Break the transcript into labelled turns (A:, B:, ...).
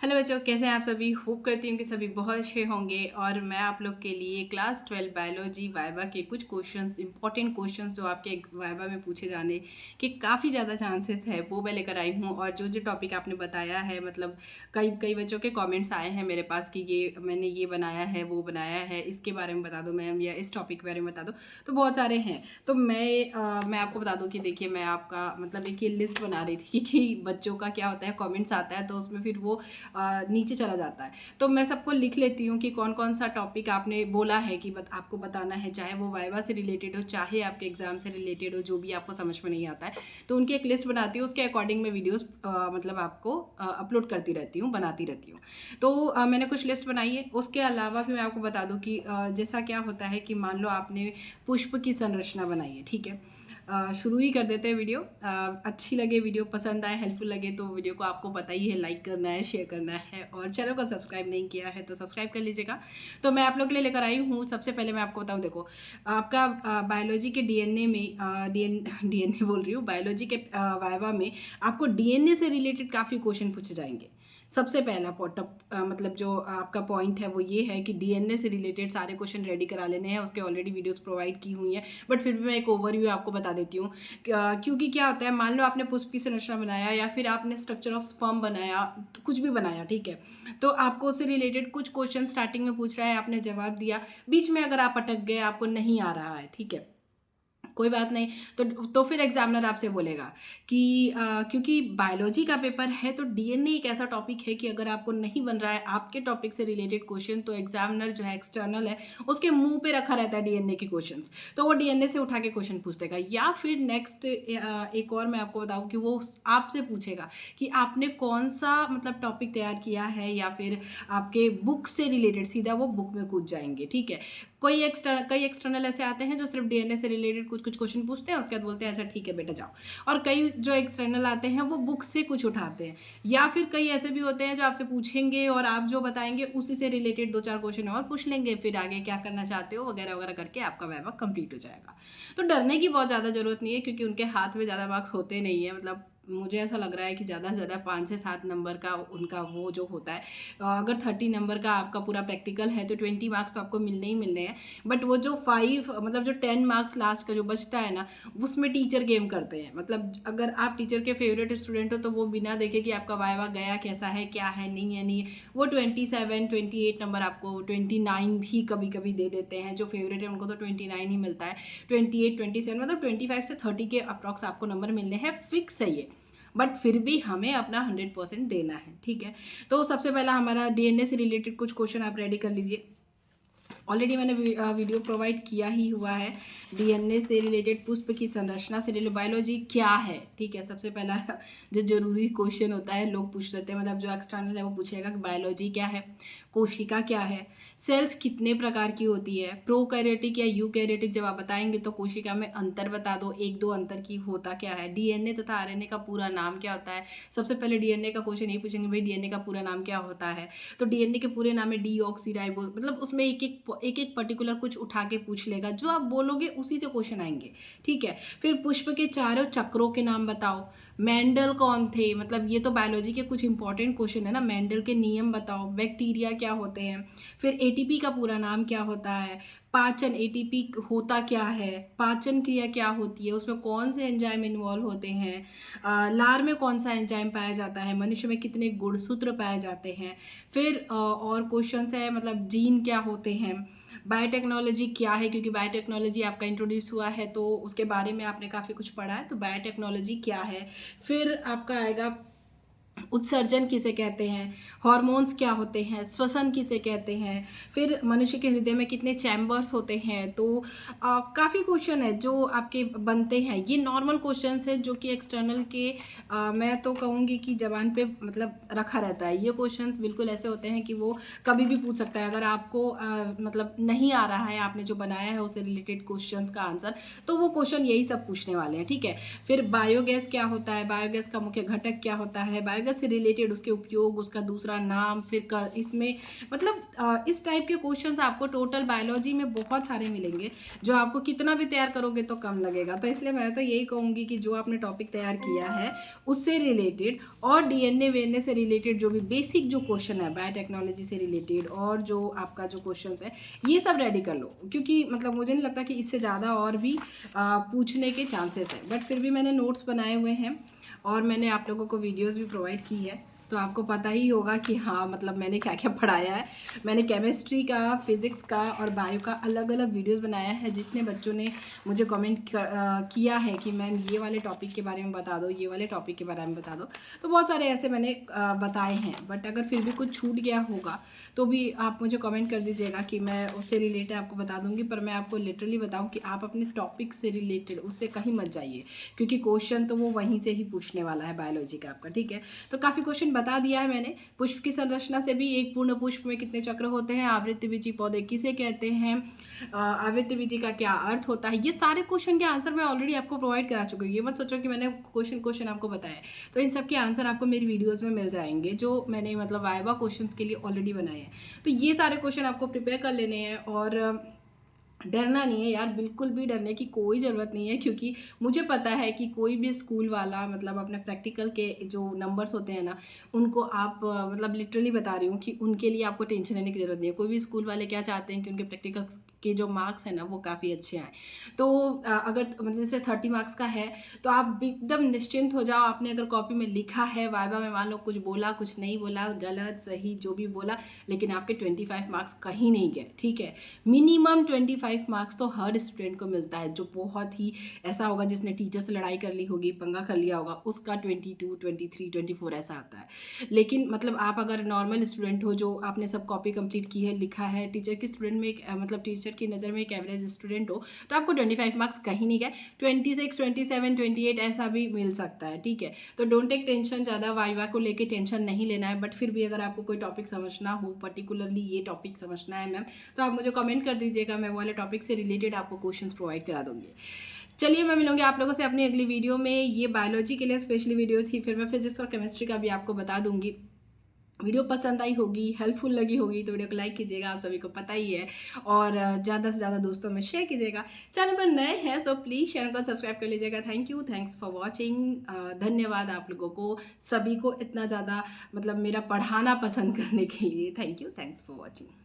A: Hello बच्चों, कैसे हैं आप सभी। होप करती हूँ कि सभी बहुत अच्छे होंगे। और मैं आप लोग के लिए क्लास 12 बायोलॉजी वाइवा के कुछ क्वेश्चंस, इंपॉर्टेंट क्वेश्चंस जो आपके वाइवा में पूछे जाने के काफ़ी ज़्यादा चांसेस है वो मैं लेकर आई हूँ। और जो जो टॉपिक आपने बताया है, मतलब कई कई बच्चों के कमेंट्स आए हैं मेरे पास कि ये मैंने ये बनाया है, वो बनाया है, इसके बारे में बता दो मैम, या इस टॉपिक के बारे में बता दो। तो बहुत सारे हैं। तो मैं आपको बता दूं कि देखिए, मैं आपका मतलब एक ये लिस्ट बना रही थी कि बच्चों का क्या होता है, कमेंट्स आता है तो उसमें फिर वो नीचे चला जाता है। तो मैं सबको लिख लेती हूँ कि कौन कौन सा टॉपिक आपने बोला है कि आपको बताना है, चाहे वो वाइवा से रिलेटेड हो, चाहे आपके एग्जाम से रिलेटेड हो, जो भी आपको समझ में नहीं आता है। तो उनकी एक लिस्ट बनाती हूँ, उसके अकॉर्डिंग मैं वीडियोस मतलब आपको अपलोड करती रहती हूँ, बनाती रहती हूँ। तो मैंने कुछ लिस्ट बनाई है। उसके अलावा भी मैं आपको बता दूँ कि जैसा क्या होता है कि मान लो आपने पुष्प की संरचना बनाई है, ठीक है। शुरू ही कर देते हैं वीडियो। अच्छी लगे, वीडियो पसंद आए, हेल्पफुल लगे तो वीडियो को आपको पता ही है, लाइक करना है, शेयर करना है, और चैनल को सब्सक्राइब नहीं किया है तो सब्सक्राइब कर लीजिएगा। तो मैं आप लोग के लिए लेकर आई हूँ। सबसे पहले मैं आपको बताऊँ, देखो आपका बायोलॉजी के डीएनए में डीएनए बोल रही हूँ, बायोलॉजी के वाइवा में आपको डीएनए से रिलेटेड काफ़ी क्वेश्चन पूछे जाएंगे। सबसे पहला मतलब जो आपका पॉइंट है वो ये है कि डीएनए से रिलेटेड सारे क्वेश्चन रेडी करा लेने हैं। उसके ऑलरेडी वीडियोस प्रोवाइड की हुई हैं, बट फिर भी मैं एक ओवरव्यू आपको बता देती हूँ। क्योंकि क्या होता है, मान लो आपने पुष्प की संरचना बनाया या फिर आपने स्ट्रक्चर ऑफ स्पर्म बनाया, तो कुछ भी बनाया, ठीक है। तो आपको उससे रिलेटेड कुछ क्वेश्चन स्टार्टिंग में पूछ रहा है, आपने जवाब दिया, बीच में अगर आप अटक गए, आपको नहीं आ रहा है, ठीक है, कोई बात नहीं। तो फिर एग्जामिनर आपसे बोलेगा कि क्योंकि बायोलॉजी का पेपर है तो डीएनए एक ऐसा टॉपिक है कि अगर आपको नहीं बन रहा है आपके टॉपिक से रिलेटेड क्वेश्चन, तो एग्जामिनर जो है एक्सटर्नल है, उसके मुंह पे रखा रहता है डीएनए के क्वेश्चंस, तो वो डीएनए से उठा के क्वेश्चन पूछ देगा। या फिर नेक्स्ट एक और मैं आपको बताऊं कि वो आपसे पूछेगा कि आपने कौन सा मतलब टॉपिक तैयार किया है, या फिर आपके बुक से रिलेटेड, सीधा वो बुक में कूद जाएंगे, ठीक है। कई एक्सटर्नल ऐसे आते हैं जो सिर्फ डीएनए से रिलेटेड कुछ कुछ क्वेश्चन पूछते हैं, उसके बाद बोलते हैं अच्छा ठीक है बेटा जाओ। और कई जो एक्सटर्नल आते हैं वो बुक से कुछ उठाते हैं। या फिर कई ऐसे भी होते हैं जो आपसे पूछेंगे और आप जो बताएंगे उसी से रिलेटेड दो चार क्वेश्चन और पूछ लेंगे, फिर आगे क्या करना चाहते हो वगैरह वगैरह करके आपका वाइवा कंप्लीट हो जाएगा। तो डरने की बहुत ज़्यादा जरूरत नहीं है, क्योंकि उनके हाथ में ज़्यादा मार्क्स होते नहीं है। मतलब मुझे ऐसा लग रहा है कि ज़्यादा से ज़्यादा 5 से 7 नंबर का उनका वो जो होता है। अगर 30 नंबर का आपका पूरा प्रैक्टिकल है तो 20 मार्क्स तो आपको मिलने ही मिलने हैं। बट वो जो 5 मतलब जो 10 मार्क्स लास्ट का जो बचता है ना, उसमें टीचर गेम करते हैं। मतलब अगर आप टीचर के फेवरेट स्टूडेंट हो तो वो बिना देखे कि आपका वाइवा गया कैसा है, क्या है, नहीं है, नहीं है, वो 27 28 नंबर, आपको 29 भी कभी कभी दे देते हैं। जो फेवरेट है उनको तो 29 ही मिलता है। 28 27 मतलब 25 से 30 के अप्रॉक्स आपको नंबर मिलने हैं, फिक्स है ये। बट फिर भी हमें अपना 100% देना है, ठीक है। तो सबसे पहला हमारा डीएनए से रिलेटेड कुछ क्वेश्चन आप रेडी कर लीजिए। ऑलरेडी मैंने वीडियो प्रोवाइड किया ही हुआ है। डीएनए से रिलेटेड, पुष्प की संरचना से रिलेटेड, बायोलॉजी क्या है, ठीक है। सबसे पहला जो जरूरी क्वेश्चन होता है लोग पूछ लेते हैं, मतलब जो एक्सटर्नल है वो पूछेगा कि बायोलॉजी क्या है, कोशिका क्या है, सेल्स कितने प्रकार की होती है, प्रोकैरियोटिक या यूकैरियोटिक, जब आप बताएंगे तो कोशिका में अंतर बता दो, एक दो अंतर की होता क्या है, डीएनए तथा आरएनए का पूरा नाम क्या होता है। सबसे पहले डीएनए का क्वेश्चन यही पूछेंगे, भाई डीएनए का पूरा नाम क्या होता है। तो डीएनए के पूरे नाम है डीऑक्सीराइबोस, मतलब उसमें एक एक पर्टिकुलर कुछ उठा के पूछ लेगा, जो आप बोलोगे उसी से क्वेश्चन आएंगे, ठीक है। फिर पुष्प के चारों चक्रों के नाम बताओ, मेंडल कौन थे, मतलब ये तो बायोलॉजी के कुछ इंपॉर्टेंट क्वेश्चन है ना। मेंडल के नियम बताओ, बैक्टीरिया क्या होते हैं, फिर एटीपी का पूरा नाम क्या होता है, पाचन, एटीपी होता क्या है, पाचन क्रिया क्या होती है, उसमें कौन से एंजाइम इन्वॉल्व होते हैं, लार में कौन सा एंजाइम पाया जाता है, मनुष्य में कितने गुणसूत्र पाए जाते हैं। फिर और क्वेश्चन है, मतलब जीन क्या होते हैं, बायोटेक्नोलॉजी क्या है, क्योंकि बायोटेक्नोलॉजी आपका इंट्रोड्यूस हुआ है तो उसके बारे में आपने काफ़ी कुछ पढ़ा है, तो बायोटेक्नोलॉजी क्या है। फिर आपका आएगा उत्सर्जन किसे कहते हैं, हार्मोन्स क्या होते हैं, श्वसन किसे कहते हैं, फिर मनुष्य के हृदय में कितने चैम्बर्स होते हैं। तो काफ़ी क्वेश्चन है जो आपके बनते हैं। ये नॉर्मल क्वेश्चंस है जो कि एक्सटर्नल के मैं तो कहूँगी कि जबान पे मतलब रखा रहता है। ये क्वेश्चंस बिल्कुल ऐसे होते हैं कि वो कभी भी पूछ सकता है। अगर आपको मतलब नहीं आ रहा है, आपने जो बनाया है उससे रिलेटेड क्वेश्चंस का आंसर, तो वो क्वेश्चन यही सब पूछने वाले हैं, ठीक है। फिर बायोगैस क्या होता है, बायोगैस का मुख्य घटक क्या होता है, कागज़ से रिलेटेड उसके उपयोग, उसका दूसरा नाम, फिर इसमें मतलब इस टाइप के क्वेश्चंस आपको टोटल बायोलॉजी में बहुत सारे मिलेंगे, जो आपको कितना भी तैयार करोगे तो कम लगेगा। तो इसलिए मैं तो यही कहूँगी कि जो आपने टॉपिक तैयार किया है उससे रिलेटेड और डीएनए वीएनए से रिलेटेड जो भी बेसिक जो क्वेश्चन है बायोटेक्नोलॉजी से रिलेटेड और जो आपका जो क्वेश्चन है ये सब रेडी कर लो, क्योंकि मतलब मुझे नहीं लगता कि इससे ज़्यादा और भी पूछने के चांसेस है। बट फिर भी मैंने नोट्स बनाए हुए हैं और मैंने आप लोगों को वीडियोस भी प्रोवाइड की है, तो आपको पता ही होगा कि हाँ मतलब मैंने क्या क्या पढ़ाया है। मैंने केमिस्ट्री का, फिज़िक्स का और बायो का अलग अलग वीडियोस बनाया है। जितने बच्चों ने मुझे कमेंट किया है कि मैम ये वाले टॉपिक के बारे में बता दो, ये वाले टॉपिक के बारे में बता दो, तो बहुत सारे ऐसे मैंने बताए हैं। बट अगर फिर भी कुछ छूट गया होगा तो भी आप मुझे कमेंट कर दीजिएगा कि मैं उससे रिलेटेड आपको बता दूंगी। पर मैं आपको लिटरली बताऊं कि आप अपने टॉपिक से रिलेटेड उससे कहीं मत जाइए, क्योंकि क्वेश्चन तो वो वहीं से ही पूछने वाला है बायोलॉजी का आपका, ठीक है। तो काफ़ी क्वेश्चन बता दिया है मैंने। पुष्प की संरचना से भी, एक पूर्ण पुष्प में कितने चक्र होते हैं, आवृत्तिबीजी पौधे किसे कहते हैं, आवृत्तिबीजी का क्या अर्थ होता है, ये सारे क्वेश्चन के आंसर मैं ऑलरेडी आपको प्रोवाइड करा चुकी हूँ। ये मत सोचो कि मैंने क्वेश्चन आपको बताया। तो इन सब के आंसर आपको मेरी वीडियोस में मिल जाएंगे, जो मैंने मतलब वाइवा क्वेश्चंस के लिए ऑलरेडी बनाए हैं। तो ये सारे क्वेश्चन आपको प्रिपेयर कर लेने हैं और डरना नहीं है यार, बिल्कुल भी डरने की कोई ज़रूरत नहीं है, क्योंकि मुझे पता है कि कोई भी स्कूल वाला मतलब अपने प्रैक्टिकल के जो नंबर्स होते हैं ना, उनको आप मतलब लिटरली बता रही हूँ कि उनके लिए आपको टेंशन लेने की ज़रूरत नहीं है। कोई भी स्कूल वाले क्या चाहते हैं कि उनके प्रैक्टिकल के जो मार्क्स हैं ना वो काफ़ी अच्छे आए। तो अगर मतलब जैसे 30 मार्क्स का है तो आप एकदम निश्चिंत हो जाओ। आपने अगर कॉपी में लिखा है, वाइवा में मान लो कुछ बोला, कुछ नहीं बोला, गलत सही जो भी बोला, लेकिन आपके 25 मार्क्स कहीं नहीं गए, ठीक है। मिनिमम 25 मार्क्स तो हर स्टूडेंट को मिलता है। जो बहुत ही ऐसा होगा जिसने टीचर से लड़ाई कर ली होगी, पंगा कर लिया होगा, उसका 22, 23, 24 ऐसा आता है। लेकिन मतलब आप अगर नॉर्मल स्टूडेंट हो, जो आपने सब कॉपी कंप्लीट की है, लिखा है, टीचर की स्टूडेंट में मतलब टीचर की नज़र में एक एवरेज स्टूडेंट हो, तो आपको 25 मार्क्स कहीं नहीं गए। 26, 27, 28 ऐसा भी मिल सकता है, ठीक है। तो डोंट टेक टेंशन, ज़्यादा वाइवा को लेके टेंशन नहीं लेना है। बट फिर भी अगर आपको कोई टॉपिक समझना हो, पर्टिकुलरली ये टॉपिक समझना है मैम, तो आप मुझे कमेंट कर दीजिएगा, मैं वो वाले टॉपिक से रिलेटेड आपको क्वेश्चंस प्रोवाइड करा दूंगी। चलिए, मैं मिलूंगी आप लोगों से अपनी अगली वीडियो में। ये बायोलॉजी के लिए स्पेशली वीडियो थी, फिर मैं फिजिक्स और केमिस्ट्री का भी आपको बता दूंगी। वीडियो पसंद आई होगी, हेल्पफुल लगी होगी तो वीडियो को लाइक कीजिएगा, आप सभी को पता ही है। और ज़्यादा से ज़्यादा दोस्तों में शेयर कीजिएगा। चैनल पर नए हैं सो प्लीज़ चैनल को सब्सक्राइब कर लीजिएगा। Thank you, thanks for watching. धन्यवाद आप लोगों को सभी को इतना ज़्यादा मतलब मेरा पढ़ाना पसंद करने के लिए। Thank you, thanks for watching.